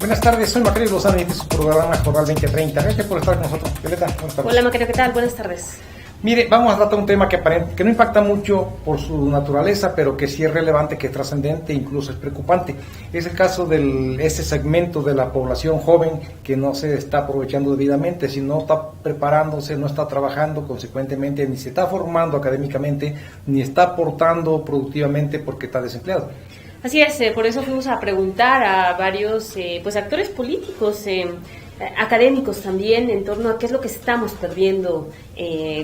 Buenas tardes, soy Macario Lozano y este es su programa Jornal 2030. Gracias por estar con nosotros. Violeta, buenas tardes. Hola Macario, ¿qué tal? Buenas tardes. Mire, vamos a tratar un tema que no impacta mucho por su naturaleza, pero que sí es relevante, que es trascendente, incluso es preocupante. Es el caso de ese segmento de la población joven que no se está aprovechando debidamente, si no está preparándose, no está trabajando, consecuentemente ni se está formando académicamente, ni está aportando productivamente porque está desempleado. Así es, por eso fuimos a preguntar a varios actores políticos, académicos también, en torno a qué es lo que estamos perdiendo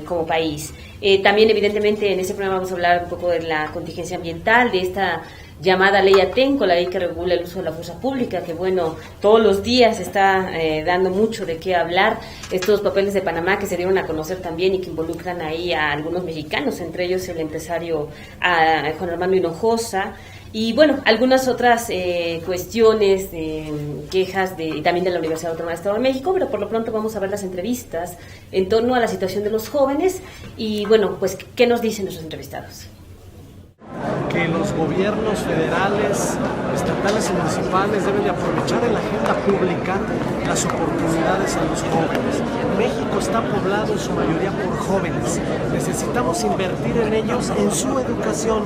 como país. También, evidentemente, en ese programa vamos a hablar un poco de la contingencia ambiental, de esta llamada Ley Atenco, la ley que regula el uso de la fuerza pública, que bueno, todos los días está dando mucho de qué hablar. Estos papeles de Panamá que se dieron a conocer también y que involucran ahí a algunos mexicanos, entre ellos el empresario Juan Armando Hinojosa. Y bueno, algunas otras cuestiones, quejas también de la Universidad Autónoma del Estado de México, pero por lo pronto vamos a ver las entrevistas en torno a la situación de los jóvenes y bueno, pues ¿qué nos dicen nuestros entrevistados? Que los gobiernos federales, estatales y municipales deben de aprovechar en la agenda pública las oportunidades a los jóvenes. México está poblado en su mayoría por jóvenes. Necesitamos invertir en ellos, en su educación.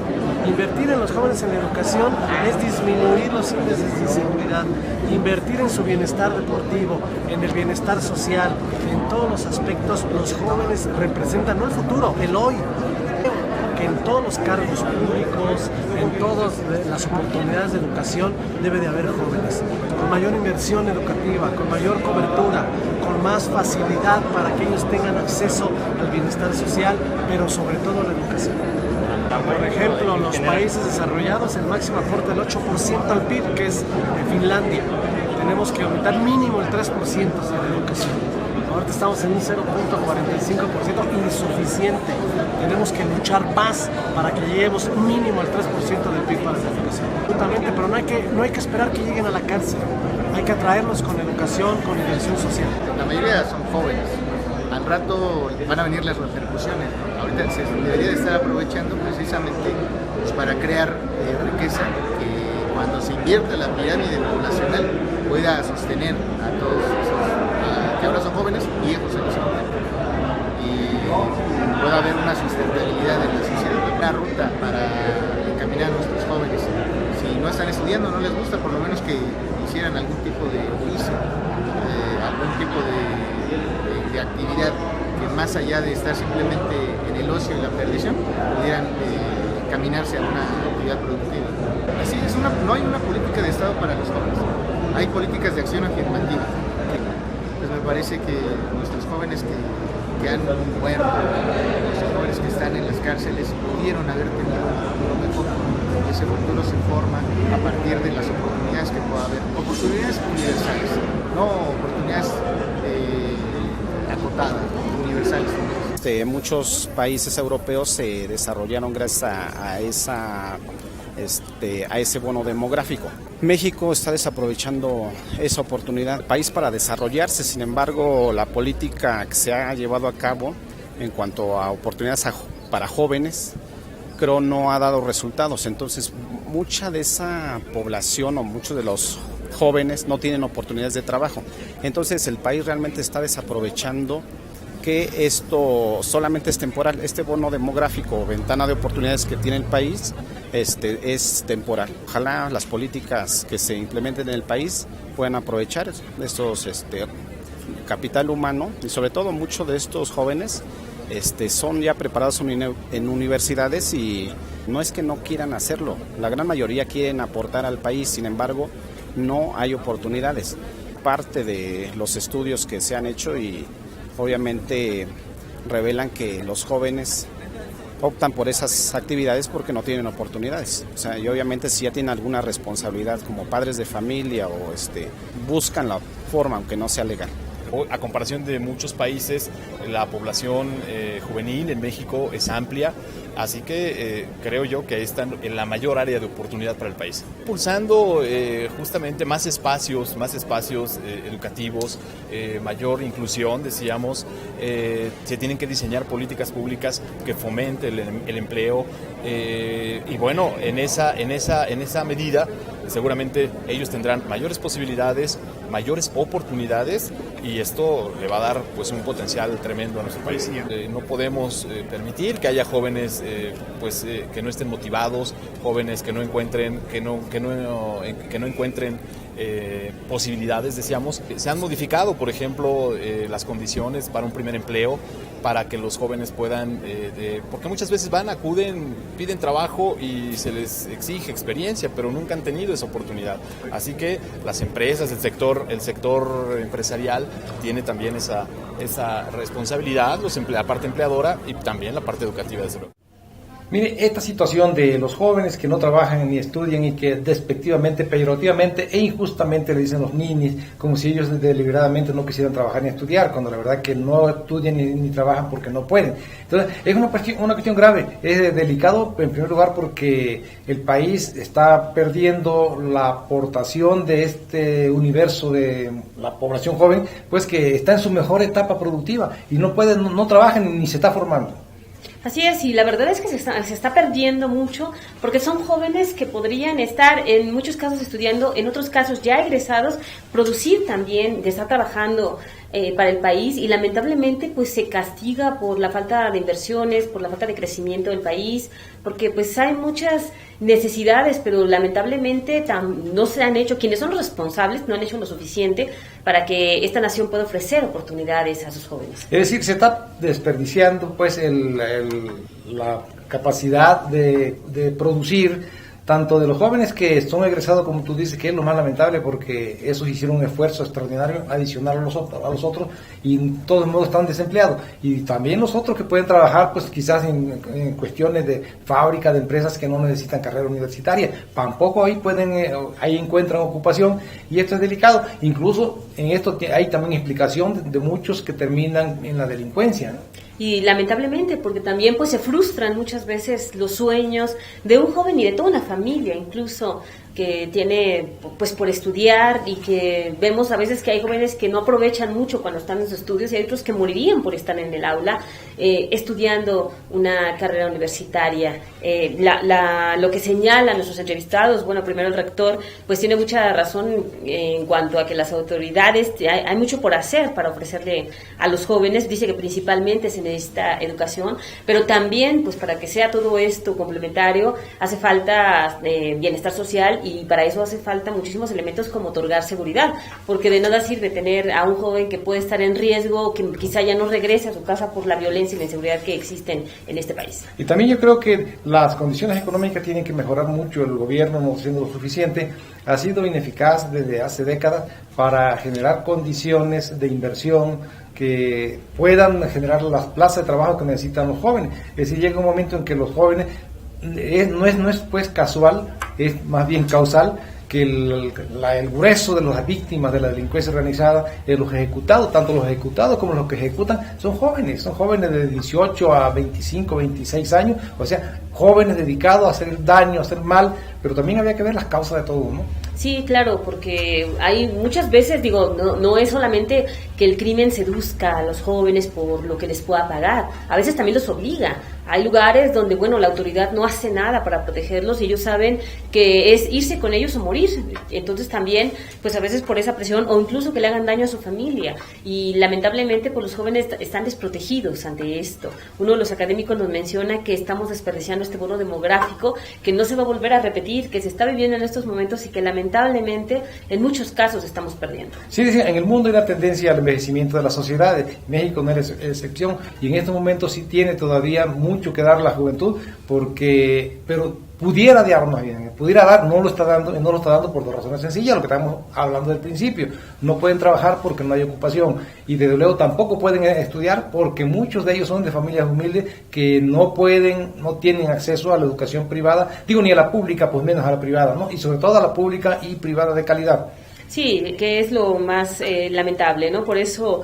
Invertir en los jóvenes en la educación es disminuir los índices de inseguridad. Invertir en su bienestar deportivo, en el bienestar social, en todos los aspectos. Los jóvenes representan no el futuro, el hoy. Que en todos los cargos públicos, en todas las oportunidades de educación, debe de haber jóvenes, con mayor inversión educativa, con mayor cobertura, con más facilidad para que ellos tengan acceso al bienestar social, pero sobre todo a la educación. Por ejemplo, en los países desarrollados, el máximo aporte del 8% al PIB, que es Finlandia. Tenemos que aumentar mínimo el 3% de la educación. Ahorita estamos en un 0.45%, insuficiente. Tenemos que luchar más para que lleguemos mínimo al 3% del PIB para la educación. Absolutamente, pero no hay que esperar que lleguen a la cárcel. Hay que atraerlos con educación, con inversión social. La mayoría son jóvenes. Al rato van a venir las repercusiones, ¿no? Ahorita se debería de estar aprovechando precisamente pues, para crear riqueza que cuando se invierta la pirámide poblacional pueda sostener a todos esos que ahora son jóvenes, viejos en ese momento, y pueda haber una sustentabilidad en la sociedad, una ruta para encaminar a nuestros jóvenes. Si no están estudiando, no les gusta, por lo menos que hicieran algún tipo de oficio, algún tipo de actividad que más allá de estar simplemente en el ocio y la perdición, pudieran encaminarse a una actividad productiva. Así es, no hay una política de Estado para los jóvenes, hay políticas de acción afirmativa. Me parece que nuestros jóvenes que han muerto, los jóvenes que están en las cárceles, pudieron haber tenido lo mejor. Ese futuro se forma a partir de las oportunidades que pueda haber. Oportunidades universales, no oportunidades acotadas, universales. Muchos países europeos se desarrollaron gracias a ese bono demográfico. México está desaprovechando esa oportunidad, país para desarrollarse. Sin embargo, la política que se ha llevado a cabo en cuanto a oportunidades para jóvenes, creo no ha dado resultados. Entonces, mucha de esa población o muchos de los jóvenes no tienen oportunidades de trabajo. Entonces, el país realmente está desaprovechando que esto solamente es temporal. Este bono demográfico o ventana de oportunidades que tiene el país es temporal. Ojalá las políticas que se implementen en el país puedan aprovechar estos capital humano y sobre todo muchos de estos jóvenes son ya preparados en universidades y no es que no quieran hacerlo. La gran mayoría quieren aportar al país, sin embargo no hay oportunidades. Parte de los estudios que se han hecho y obviamente revelan que los jóvenes optan por esas actividades porque no tienen oportunidades. O sea, y obviamente si ya tienen alguna responsabilidad como padres de familia o buscan la forma, aunque no sea legal. A comparación de muchos países, la población juvenil en México es amplia, así que creo yo que ahí está en la mayor área de oportunidad para el país. Impulsando justamente más espacios educativos, mayor inclusión, decíamos, se tienen que diseñar políticas públicas que fomenten el empleo y bueno, en esa medida seguramente ellos tendrán mayores posibilidades, mayores oportunidades, y esto le va a dar pues un potencial tremendo a nuestro país. No podemos permitir que haya jóvenes que no estén motivados, jóvenes que no encuentren posibilidades, decíamos. Se han modificado, por ejemplo, las condiciones para un primer empleo, para que los jóvenes puedan, porque muchas veces acuden, piden trabajo y se les exige experiencia, pero nunca han tenido esa oportunidad. Así que las empresas, el sector empresarial tiene también esa responsabilidad, la parte empleadora y también la parte educativa, desde luego. Mire, esta situación de los jóvenes que no trabajan ni estudian y que despectivamente, peyorativamente e injustamente le dicen los ninis, como si ellos deliberadamente no quisieran trabajar ni estudiar, cuando la verdad que no estudian ni trabajan porque no pueden. Entonces, es una cuestión grave, es delicado en primer lugar porque el país está perdiendo la aportación de este universo de la población joven, pues que está en su mejor etapa productiva y no trabajan ni se está formando. Así es, y la verdad es que se está perdiendo mucho, porque son jóvenes que podrían estar en muchos casos estudiando, en otros casos ya egresados, producir también, de estar trabajando para el país, y lamentablemente pues se castiga por la falta de inversiones, por la falta de crecimiento del país, porque pues hay muchas necesidades, pero lamentablemente no se han hecho, quienes son los responsables no han hecho lo suficiente para que esta nación pueda ofrecer oportunidades a sus jóvenes. Es decir, se está desperdiciando pues la capacidad de producir, tanto de los jóvenes que son egresados, como tú dices, que es lo más lamentable, porque esos hicieron un esfuerzo extraordinario adicional a los otros, y de todos modos están desempleados, y también los otros que pueden trabajar pues quizás en cuestiones de fábrica, de empresas que no necesitan carrera universitaria, tampoco ahí encuentran ocupación, y esto es delicado. Incluso en esto hay también explicación de muchos que terminan en la delincuencia, ¿no? Y lamentablemente, porque también pues se frustran muchas veces los sueños de un joven y de toda una familia, incluso que tiene pues por estudiar, y que vemos a veces que hay jóvenes que no aprovechan mucho cuando están en sus estudios, y hay otros que morirían por estar en el aula estudiando una carrera universitaria. Lo que señalan nuestros entrevistados, bueno, primero el rector pues tiene mucha razón en cuanto a que las autoridades, hay mucho por hacer para ofrecerle a los jóvenes. Dice que principalmente se necesita educación, pero también pues para que sea todo esto complementario hace falta bienestar social, y para eso hace falta muchísimos elementos como otorgar seguridad, porque de nada sirve tener a un joven que puede estar en riesgo, que quizá ya no regrese a su casa por la violencia y la inseguridad que existen en este país. Y también yo creo que las condiciones económicas tienen que mejorar mucho. El gobierno no haciendo lo suficiente, ha sido ineficaz desde hace décadas para generar condiciones de inversión que puedan generar las plazas de trabajo que necesitan los jóvenes. Es decir, llega un momento en que los jóvenes no es pues casual, es más bien causal, que el grueso de las víctimas de la delincuencia organizada, los ejecutados, tanto los ejecutados como los que ejecutan, son jóvenes de 18 a 25, 26 años, o sea, jóvenes dedicados a hacer daño, a hacer mal, pero también había que ver las causas de todo, ¿no? Sí, claro, porque hay muchas veces, no es solamente que el crimen seduzca a los jóvenes por lo que les pueda pagar, a veces también los obliga. Hay lugares donde, la autoridad no hace nada para protegerlos, y ellos saben que es irse con ellos o morir. Entonces también, pues a veces por esa presión, o incluso que le hagan daño a su familia. Y lamentablemente, pues los jóvenes están desprotegidos ante esto. Uno de los académicos nos menciona que estamos desperdiciando este bono demográfico, que no se va a volver a repetir, que se está viviendo en estos momentos y que lamentablemente en muchos casos estamos perdiendo. Sí, en el mundo hay una tendencia al envejecimiento de las sociedades. México no es excepción, y en estos momentos sí tiene todavía mucho que dar la juventud, pero pudiera darnos bien, no lo está dando por dos razones sencillas, lo que estamos hablando del principio. No pueden trabajar porque no hay ocupación, y desde luego tampoco pueden estudiar porque muchos de ellos son de familias humildes que no tienen acceso a la educación privada, ni a la pública, pues menos a la privada, ¿no? Y sobre todo a la pública y privada de calidad. Sí, que es lo más lamentable, ¿no? Por eso,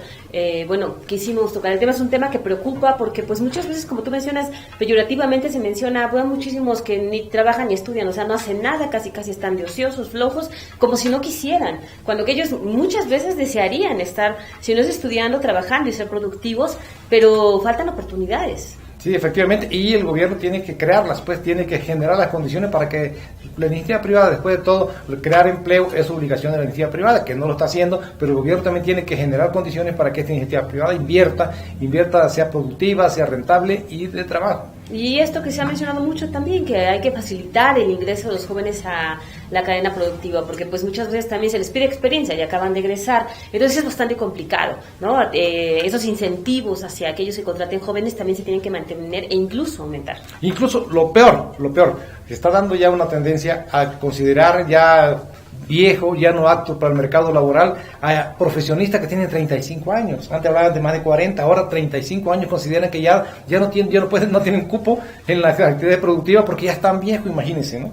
quisimos tocar el tema. Es un tema que preocupa porque, pues, muchas veces, como tú mencionas, peyorativamente se menciona, muchísimos que ni trabajan ni estudian, o sea, no hacen nada, casi están de ociosos, flojos, como si no quisieran, cuando que ellos muchas veces desearían estar, si no es estudiando, trabajando y ser productivos, pero faltan oportunidades. Sí, efectivamente, y el gobierno tiene que crearlas, pues tiene que generar las condiciones para que la iniciativa privada, después de todo, crear empleo es obligación de la iniciativa privada, que no lo está haciendo, pero el gobierno también tiene que generar condiciones para que esta iniciativa privada invierta, sea productiva, sea rentable y de trabajo. Y esto que se ha mencionado mucho también, que hay que facilitar el ingreso de los jóvenes a la cadena productiva, porque pues muchas veces también se les pide experiencia y acaban de egresar, entonces es bastante complicado, ¿no? Esos incentivos hacia aquellos que contraten jóvenes también se tienen que mantener e incluso aumentar. Incluso lo peor, se está dando ya una tendencia a considerar ya viejo, ya no apto para el mercado laboral, a profesionistas que tienen 35 años. Antes hablaban de más de 40, ahora 35 años consideran que ya no tienen cupo en las actividades productivas porque ya están viejos, imagínense, ¿no?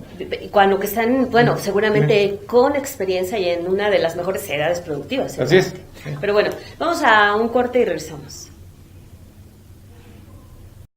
Cuando que están, bueno, seguramente con experiencia y en una de las mejores edades productivas. Así es. Pero bueno, vamos a un corte y regresamos.